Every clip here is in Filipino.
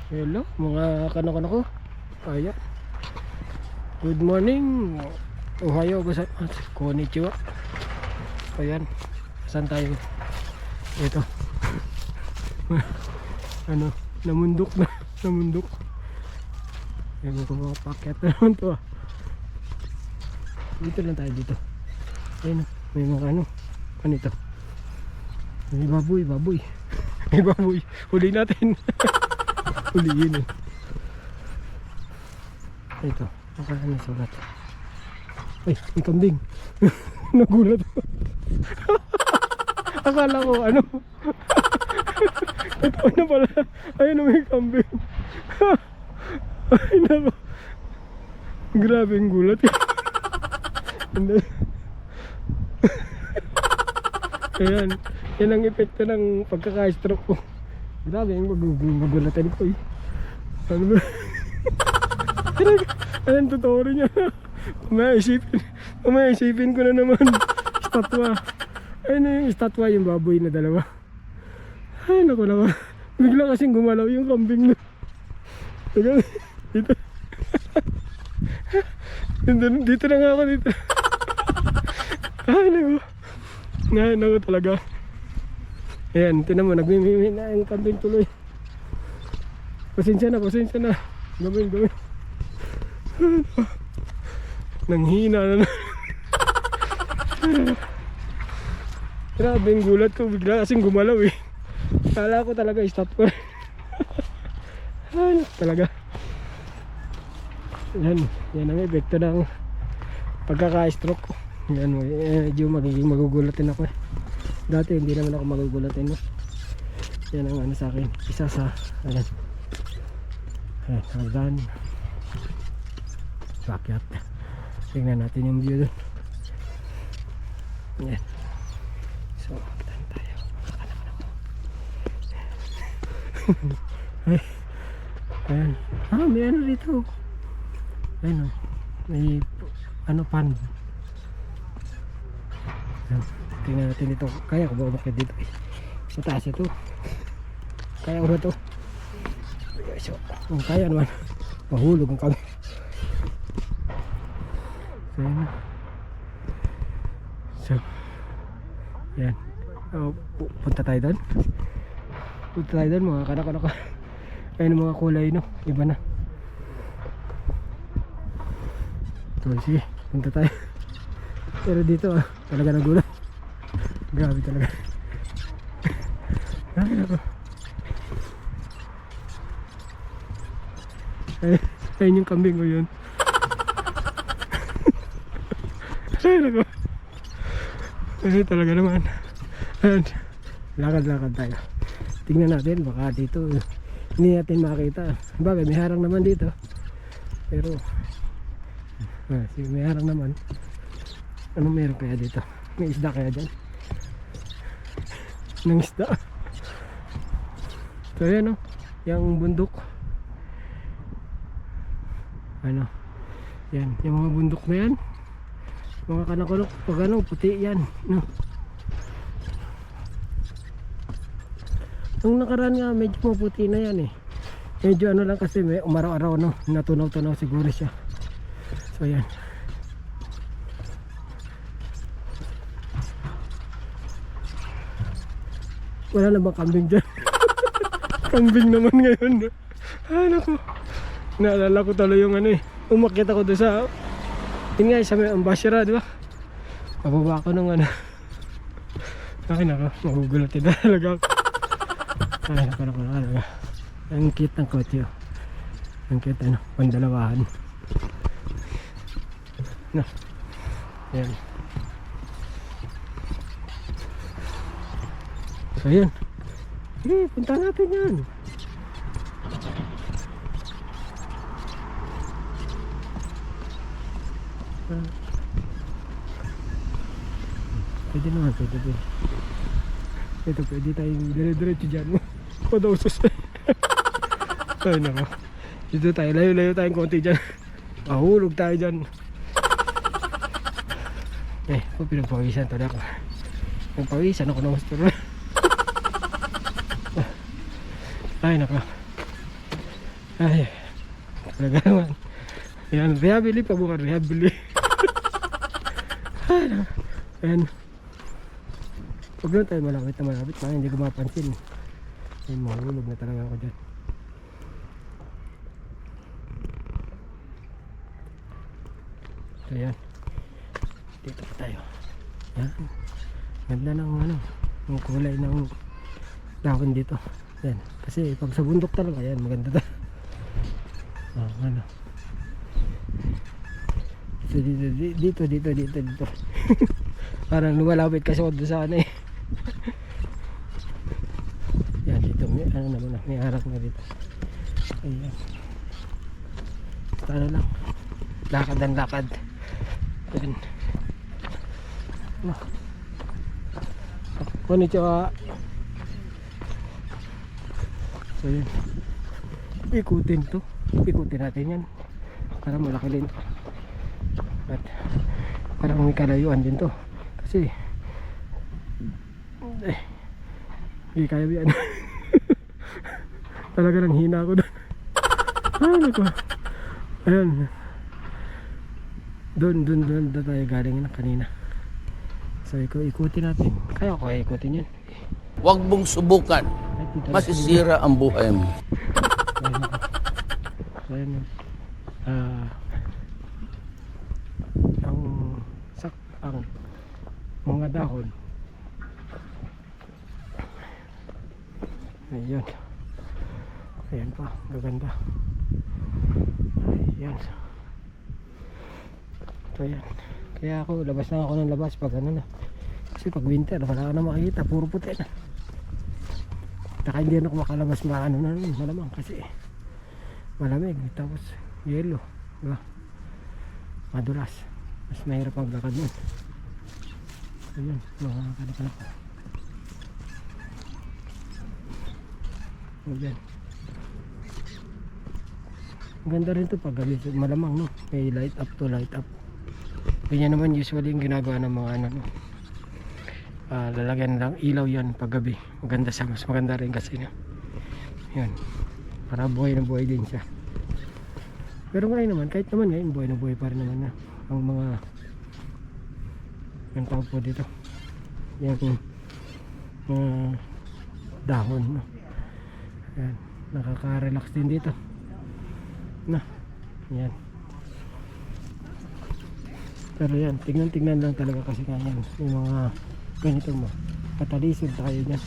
Hello mga kanako ko. Ayan. Good morning. Ohayo gozaimasu. Konnichiwa. Ayan. Saan tayo? Ito. Ano, namundok na. Namundok. Ayan ko mga paket na naman to ah. Dito lang tayo dito. Ayan, may mga ano ito? May baboy. May baboy. Huli natin. Huliin eh. Ito, nakakana sulat. Ay, may kambing. Nagulat ko. Akala ko ano. Ito na pala. Ayun na may kambing. Ay nako. Grabe ang gulat. Ayan. Yan ang epekto ng pagkaka-stroke ko. Grabe yung magulatan ko eh. Ano ba? Ayan, totoo rin yan. Umaisipin ko na naman. Estatwa. Ayun na yung estatwa, yung baboy na dalawa. Ay naku naman. Bigla kasing gumalaw yung kambing na. Dito. Dito na nga ako dito. Ay naku. Ay naku talaga. Ayan, tinan mo, nagmimimi na yung kambing tuloy. Pasensya na. Gawin. Nanghina na. Grabe yung gulat ko, bigla kasing gumalaw eh. Kala ko talaga stop ko. Ay, talaga. Yan ang epekto ng pagkaka-stroke ko. Yan mo, medyo magugulatin ako eh. Dati hindi naman ako magugulatin no? Yan ang ano sa akin. Isa sa ayan. Ayan, hagdan. Pakyat. Tingnan natin yung view dun. Ayan. So, magtan tayo. Ay. Ayan. Ah, may ano dito. Ayan o. May ano pan. Ayan. Tingnan natin ito. Kaya ko ba umakit dito eh. Mataas ito. Kaya ko ba ito? So, kaya naman. Mahulog ang kami. So, yan na. So, yan. Punta tayo doon. Punta tayo doon mga kanak-kanak. Ayun mga kulay no. Iba na. So, sige. Punta tayo. Pero dito talaga nagulat. Grabe talaga. Ay nako. Ayun yung kambing ko yun. Ay nako. Ay talaga naman. Ayan. Lakad-lakad tayo. Tingnan natin baka dito hindi natin makita. Bagay may harang naman dito. Pero sige, may harang naman. Anong meron kaya dito? May isda kaya dyan? Ng isda. So yan o, yung bundok. Ano, yan, yung mga bundok na yan, mga kanakulok, pag ano, puti yan no? Nung nakaraan nga medyo maputi na yan eh. Medyo ano lang kasi may umaraw-araw no, natunaw-tunaw siguro siya. So yan. Wala na bang kambing dyan? Kambing naman ngayon. Ah naku. Naalala ko talo yung ano eh. Umakyat ako doon sa yun nga sa may ambassador di ba? Pababa ako nung ano. Ay naku. Magugulatin na talaga ako. Ay naku talaga. Ang cute ng kotse oh. Ang cute ano. Pandalawahan. No. Yan. So yun. Punta natin yan. Pwede naman, pwede. Ito pwede tayong dire-diretso dyan. Padausos. Ay nako. Dito tayo, layo-layo tayong konti dyan. Mahulog tayo dyan. Pinagpawisan talaga ako. Pinagpawisan ako ng gusto. Ay nako. Ay, talaga naman. Ayan, rehabili pa bukan, rehabili. Ayan. Huwag lang tayo malapit na malapit, hindi ko mapansin. Ayan, mahulog na talaga ako dyan. So yan, dito pa tayo. Yan, ganda ng ano, yung kulay ng dahon dito. Yan, kasi pag sa bundok talaga yan, maganda to. Ano, so dito. Parang lumalapit kasi ako doon sa ano eh. Yan, dito may ano naman, may harap na dito. Ayan, ano lang, lakad ang lakad. Ayan. Konnichiwa. So yun, ikutin natin yan para malaki din at parang may kalayuan din to kasi hindi kaya yan. Talaga nang hina ako doon. Ano ko, ayan, doon tayo galing na kanina. So ikutin natin, kaya ko ikutin yan. Huwag mong subukan, masisira ang buhay mo. Ayan, ang mga dahon. Ayan. Ayan pa, gaganda. Ayan. So ayan. Kaya ako, labas na ako ng labas pag ano na. Kasi pag winter, wala ka na makikita, puro puti na. Saka hindi na ako makalabas na ano na malamang kasi malamig, tapos yelo, diba? Madulas, mas mahirap maglakad nun. Ayun, mga kanak-kanak. Ayan, ang ganda rin to pag gabi, malamang no, may light up to light up. Ganyan naman usually yung ginagawa ng mga ano no, lalagyan lang ilaw yan pag gabi. Maganda siya, mas maganda rin kasi no? Yun, para buhay na buhay din siya. Pero ngayon naman, kahit naman ngayon buhay na buhay pa rin naman na ang mga ang tawag po dito yung dahon no? Yan, nakaka-relax din dito na yan. Pero yan, tignan lang talaga kasi ganyan yung mga ganito mo, katalisod na kayo dyan.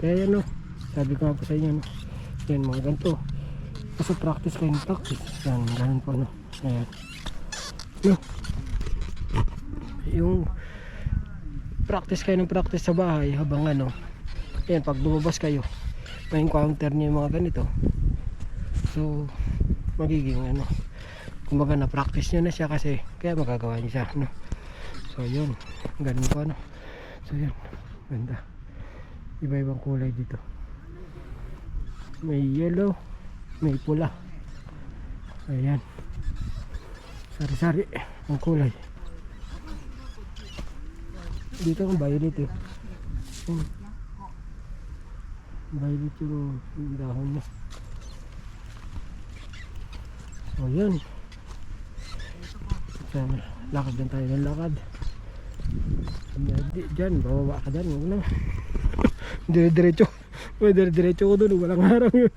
Kaya yan no, sabi ko nga po sa inyo no, yan mga ganito, kasi practice kayo ng practice yan, ganun po no. Ayan no, yung practice kayo ng practice sa bahay habang ano, yan, pag lumabas kayo may encounter nyo yung mga ganito, so magiging ano, kumbaga na practice nyo na siya kasi kaya magagawa nyo siya no. So yun, ganun po ano. So yun, ganda, iba-ibang kulay dito, may yellow, may pula. Ayan, sari-sari ang kulay. Dito ang violet eh. Violet yung dahon niya. So yun, lakad din tayo ng lakad. Diyan, bababa ka dyan, huwag na. Dire-diretso ko doon, walang harang yun.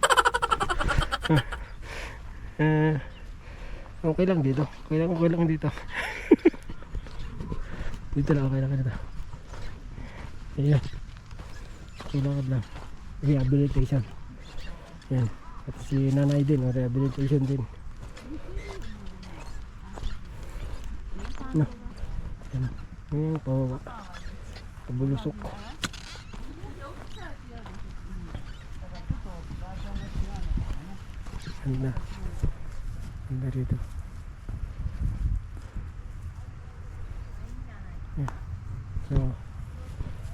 Okay lang dito, okay lang dito. Dito lang, okay lang dito. Ayan, kailangan lang rehabilitation. Yan, at si nanay din, rehabilitation din. No, yan, yung pababa, pabulusok. Ganda rito. Yeah. So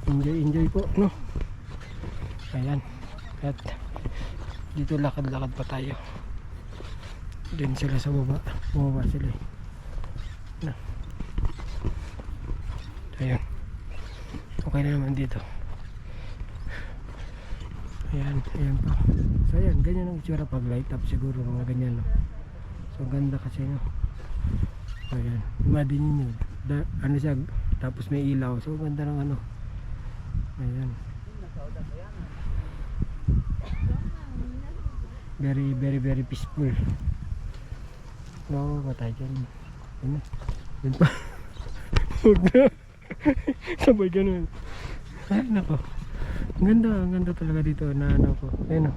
enjoy po no. Ayan, at dito lakad-lakad pa tayo. Din sila sa baba, bumaba sila eh. No. Ayan, okay na naman dito. Ayan, ayan pa. So ayan, ganyan ang itsura pag light up siguro mga ganyan, no? So ganda kasi, no? Ayan, imagine nyo, ano siya, tapos may ilaw. So ganda ng ano. Ayan. Very, very, very peaceful. No, matay dyan. Ayan na. Ayan pa. Huwag na. Sabay ganun. Ay, nako. Ang ganda talaga dito na ano ko. Ayan, no?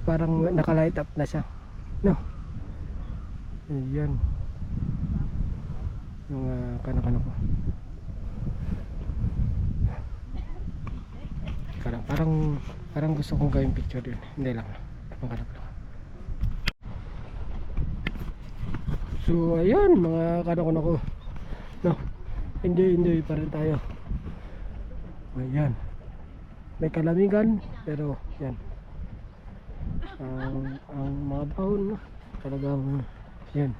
Parang naka-light up na siya. No? Ayan. Yung kanak-kanak ko. Parang gusto kong gawin picture yun. Hindi lang. Kanak-kanak lang. So ayan mga kanak-kanak ko. No? Enjoy pa rin tayo. Ayan. May kalamigan pero yan. Ang mga dahon, no? Talagang yan.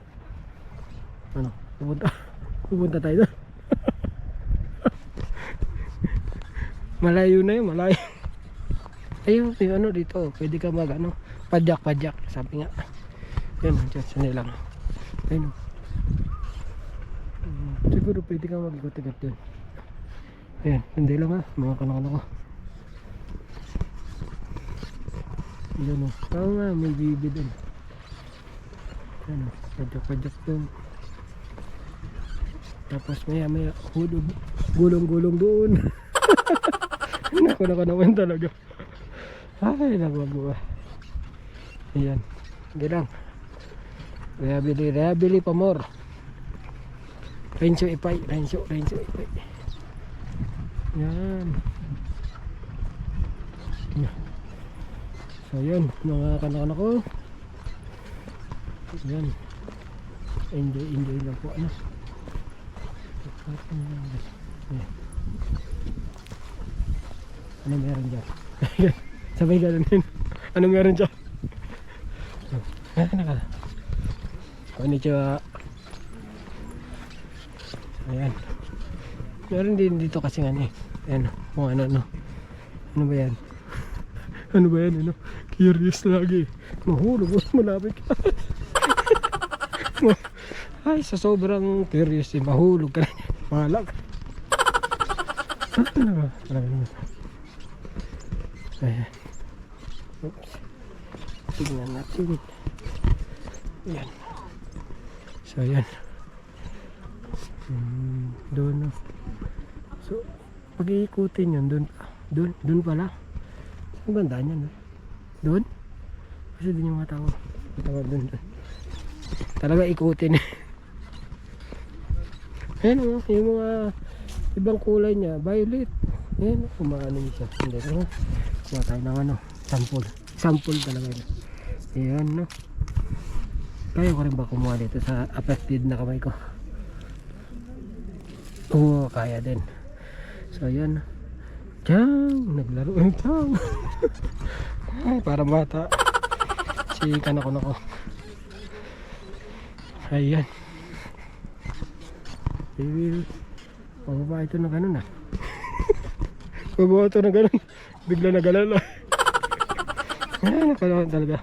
Ano? Pupunta tayo doon. Malayo na yun, malayo. Ayun, yung ano dito, pwede ka mag ano, padyak, sabi nga. Yan, dyan, sanay lang. Ayun. Siguro pwede ka mag-ikot-ikot dun. Ayan, hindi lang ha, mga kanak-kanak ko. Yan o, tao nga, may bibi dun. Yan o, padyak dun. Tapos may gulong-gulong doon. Naku naman talaga. Ay, nagwagawa. Ayan. Hindi lang. Rehabili pa more. Renzo Ipay. Yan. So yun, mga kanak-kanak ko. Yan. Enjoy lang po. Ano? Ano meron dyan? Sabay ganun din. Ano meron dyan? Konnichiwa. Ayan. Meron din dito kasi nga eh. Ayan. Kung ano. Ano ba yan? Ano ba yan? Ano? Curious lagi. Mahulog. Malapit ka. Ay, sa sobrang curious eh. Mahulog ka na. Mahalag. Ano ba? Ayan. Oops. Tignan natin. Ayan. So ayan. Doon no. So pag iikutin yun doon pala. Ang ganda niyan no? Doon? Kasi doon yung mga tao. Doon. Talaga ikutin. Ayan o, yung mga ibang kulay niya, violet. Ayan, umaano niya siya. Hindi ko kuha tayo ng ano, sample talaga yun. Ayan no. Kaya ko rin ba kumuha dito sa affected na kamay ko? Oo, kaya din. So ayan. Tiyang, naglaro yung tiyang. Ay, parang bata. Si kanak-kanak ko. Ayan. Pababa ito na ganun ah. Pababa ito na ganun. Bigla na galala. Ayan, nakalawan talaga.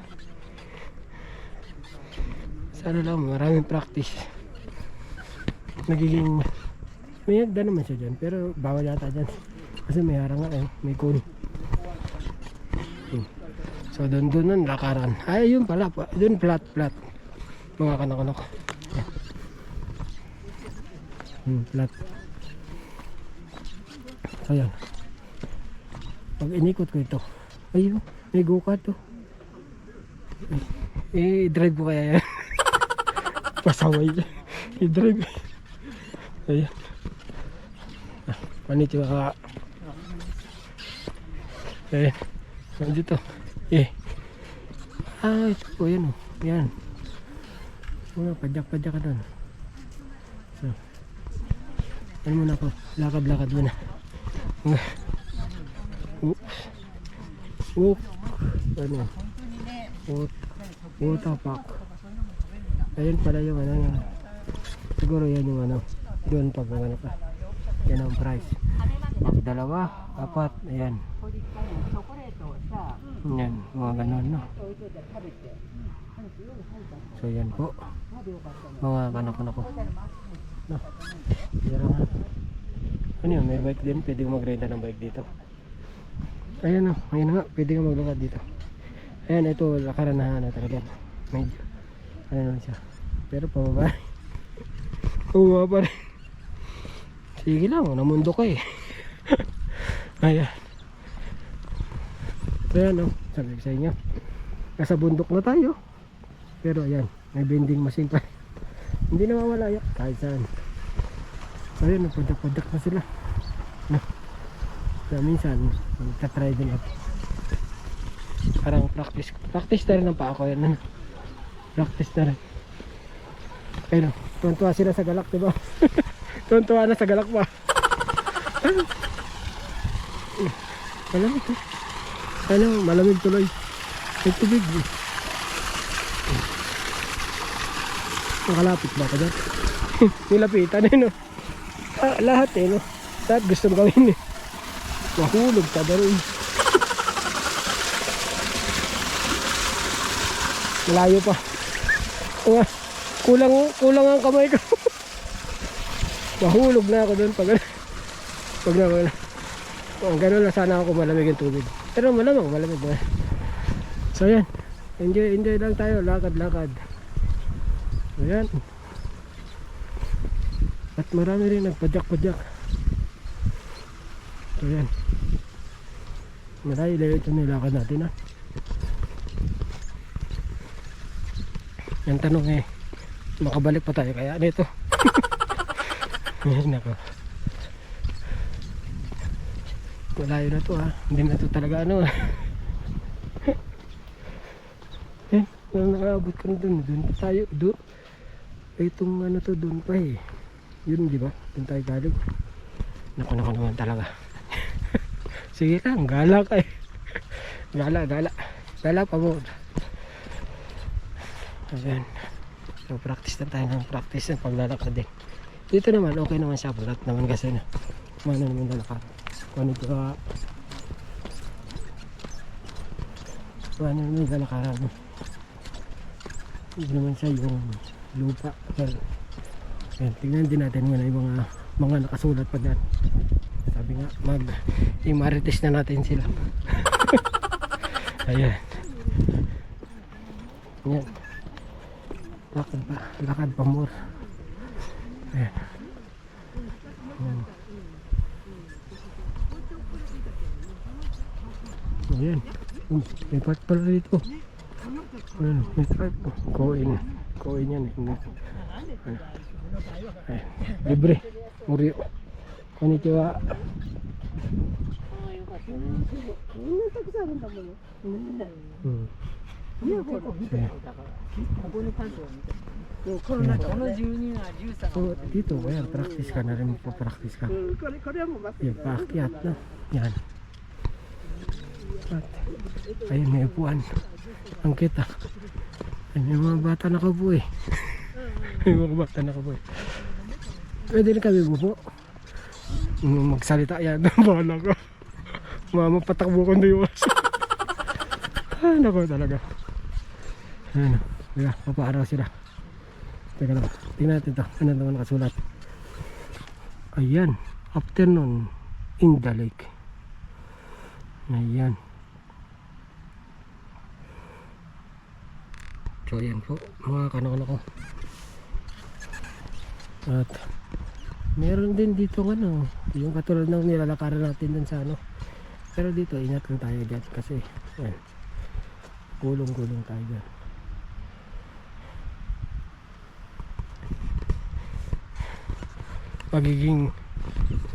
Sana lang, maraming practice. Nagiging may hagda naman siya dyan, pero bawal yata dyan kasi may harang nga eh, may kun. So doon nun lakaran. Ay yun pala, doon flat mga kanak-kanak. Flat. Ayan. Pag inikot ko ito, ayun, may go-kart to. Drive ko kaya yan. Pasaway dyan. I-drive. Ayan. Konnichiwa ka. Ayan. Nandito. Ito po. Yan o. Yan. Padyak ka doon. So. Ano muna ako? Lakad muna. Ano? Water park. Ayun pala yung ano yan. Siguro yan yung ano. Doon pag ano ka. Yan ang price. Pag 2, 4. Ayan. Yan, mga ganon, no? So yan po, mga kanak-kanak ko, no? Pero nga, ano yun, may bike din, pwede mag-renta ng bike dito. Ayan, no? Ayan nga, pwede ka maglakad dito. Ayan, ito, lakaran na ano talaga. Medyo, ano naman siya, pero pababa. Pababa pa rin. Sige lang, namundo ka eh. Ayan. So yan, no? Sabi ko sa inyo, nasa bundok na tayo, pero ayan, may vending machine pa. Hindi nawawala yan kahit saan. So yun, nagpadak-padak na sila, no? So minsan magta-try din ako, parang practice na rin ang pa ako yan, ano? Practice na rin. Ayun, tuwan-tuwa sila sa galak, diba? Tuwan-tuwa na sa galak pa. Malamig eh. Ano, malamig tuloy. May tubig eh. Nakalapit ba ka dyan? Nilapitan eh, no? Lahat eh, no? Lahat gusto mo gawin eh. Mahulog ka ba rin? Malayo pa. Kulang ang kamay ko. Mahulog na ako doon pag na gano'n lang sana ako, malamig yung tubig. Pero malamig na. So yan, enjoy lang tayo, lakad. So yan. At marami rin nagpadyak. So yan. Malayo ito nilakad natin, ha. Yung tanong eh, makabalik pa tayo kaya nito. Ngayon ako, malayo na to, ha. Hindi na to talaga ano. Nakaabot ka na dun pa tayo, doon. Itong ano to, doon pa eh. Yun, di ba? Doon tayo galing. Naku naman talaga. Sige lang, gala ka eh. Gala pa mo. Ayan. So practice na tayo ng practice ng paglalakad din. Dito naman, okay naman siya. Bulat naman kasi na. Kumano naman lalakad. Kumano naman lalakaran. Hindi naman siya yung lupa. Ayan, tingnan din natin muna yung mga nakasulat pa dyan. Sabi nga, i-marites na natin sila. Ayan. Ayan. Lakad pa more. Ayan. Ayan. May part pala dito. Ayan, may part. Koin yan. Ayan. Libre. Murio. Konnichiwa. So dito, ayan, practice ka na rin, magpa-practice ka. Yan, paakyat, no? Yan. At, ayun, may upuan. Ang kita. Ay, may mga bata nakabuo eh. May mga bata nakabuo eh. Pwede rin kami bupo. Magsalita yan. Bahala ko. Mama, patakbo ko na yung aso. Ay, naku talaga. Ayan, papaaraw sila. Teka lang, tingnan natin ito. Ano naman nakasulat? Ayan, afternoon in the lake. Ayan. So ayan po, mga kanak-kanak ko. At meron din dito ano, yung katulad ng nilalakaran natin dun sa ano. Pero dito, ingat lang tayo dyan kasi ayan, gulong-gulong tayo dyan. Pagiging,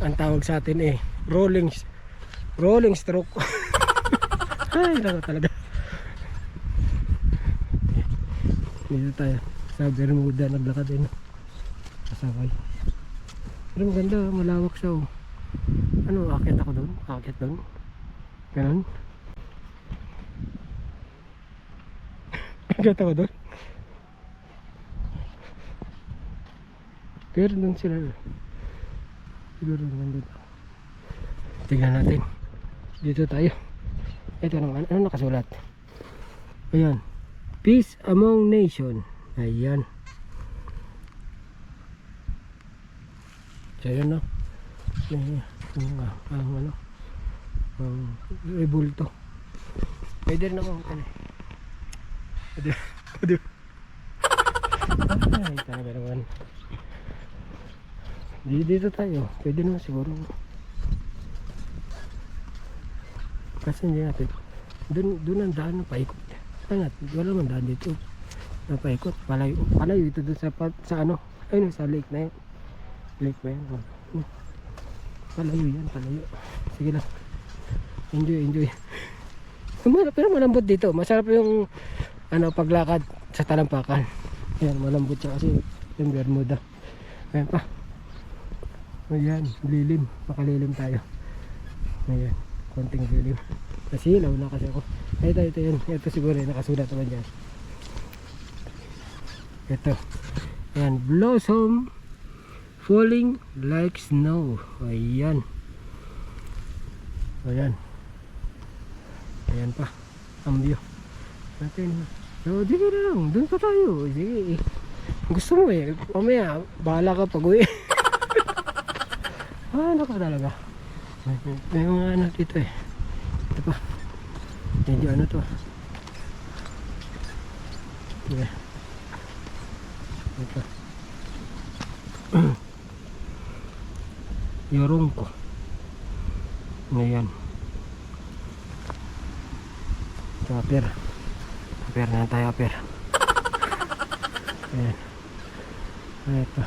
ang tawag sa atin eh, rolling stroke. Ay, naku talaga. Dito tayo sa Bermuda, naglakad din kasabay. Pero maganda, malawak siya oh. Ano, akit ako doon? Akit doon? Ganon? Akit ako doon? Pero doon sila siguro nandun. Tingnan natin. Dito tayo. Ito naman, ano nakasulat? Ayan. Peace among nation. Ayan. So yun no. Ang rebulto. Pwede rin ako ano. Pwede. Ay, talaga naman. Dito tayo. Pwede naman siguro. Kasi hindi natin. Doon ang daan na paikot. Wala naman daan dito. Na paikot. Palayo ito doon sa ano. Ayun sa lake na yun. Lake ba yan? Palayo yan. Palayo. Sige lang. Enjoy. Pero malambot dito. Masarap yung ano paglakad sa talampakan. Ayan, malambot siya kasi yung Bermuda. Ayan pa. Ayan, lilim. Makalilim tayo. Ayan, konting lilim. Nasilaw na kasi ako. Ito yun. Ito siguro yung nakasulat naman dyan. Ito. Ayan, blossom falling like snow. Ayan. Ayan. Ayan pa. Ang view. Natin. So, di lang. Doon pa tayo. Sige. Gusto mo eh. Mamaya, bahala ka pag uwi. Ano ka talaga? May mga ano dito eh. Ito pa. Medyo ano to. Yeah. Ito. Yorong ko. Ngayon. Ito aper. Aper na tayo aper. Ayan. Ito.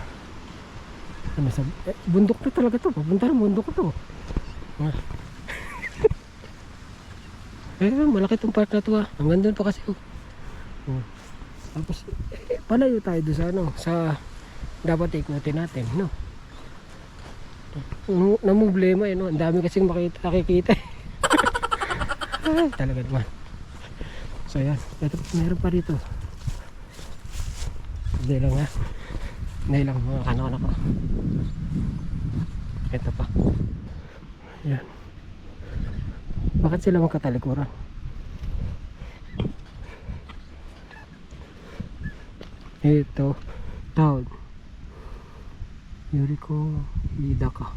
Ano sa bundok na talaga to. Papunta ng bundok to. Malaki tong park na to ah. Hanggang doon pa kasi oh. Tapos palayo tayo doon sa ano, sa dapat ikutin natin, no. Namumblema eh, no. Ang dami kasing nakikita. Ay, talaga naman. So yan, ito meron pa dito. Hindi lang ha. Hindi lang mga kanak ko. Ito pa. Yan. Bakit sila magkatalikuran? Ito town Yuriko Hidaka.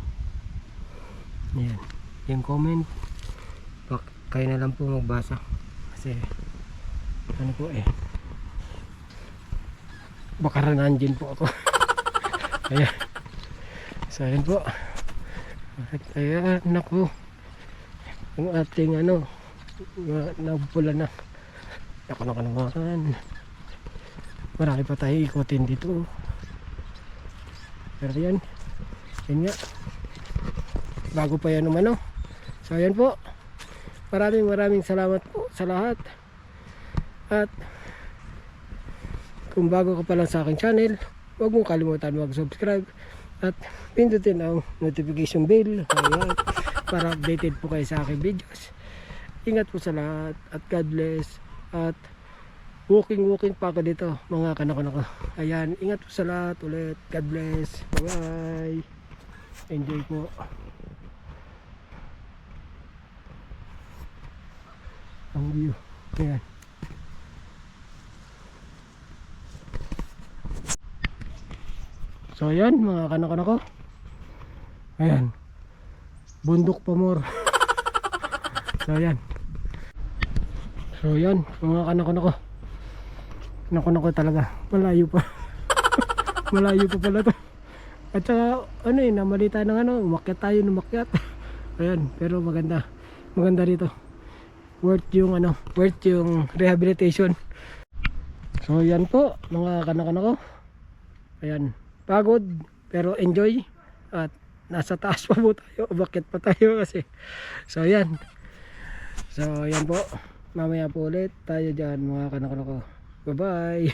Yan. Yung comment kayo na lang po magbasa kasi ano po eh baka rananjin po ako. Ayan. So yun po. Ayan naku. Yung ating ano nagpula na. Ako naman. Marami pa tayo ikutin dito. Pero yan. Yan nga. Bago pa yan naman no. So yan po. Maraming salamat po sa lahat. At kung bago ka pa lang sa aking channel, huwag mong kalimutan mag-subscribe at pindutin ang notification bell. Ayan, para updated po kayo sa aking videos. Ingat po sa lahat at God bless. At walking pa ako dito mga kanak-kanak ko. Ayan, ingat po sa lahat ulit. God bless. Bye bye. Enjoy po. Ang view. Ayan. So ayan mga kanak-kanak ko. Ayan. Bundok pa more. So ayan. So ayan mga kanak-kanak ko. Naku talaga. Malayo pa. Malayo pa pala to. At saka ano eh, namalita ng ano, umakyat tayo numakyat. Ayan, pero maganda. Maganda rito. Worth yung ano, worth yung rehabilitation. So yan po mga kanak-kanak ko. Ayan, pagod pero enjoy. At nasa taas pa po tayo, umakyat pa tayo kasi. So ayan. So yan po. Mamaya po ulit tayo dyan mga kanak-kanak ko. Bye bye.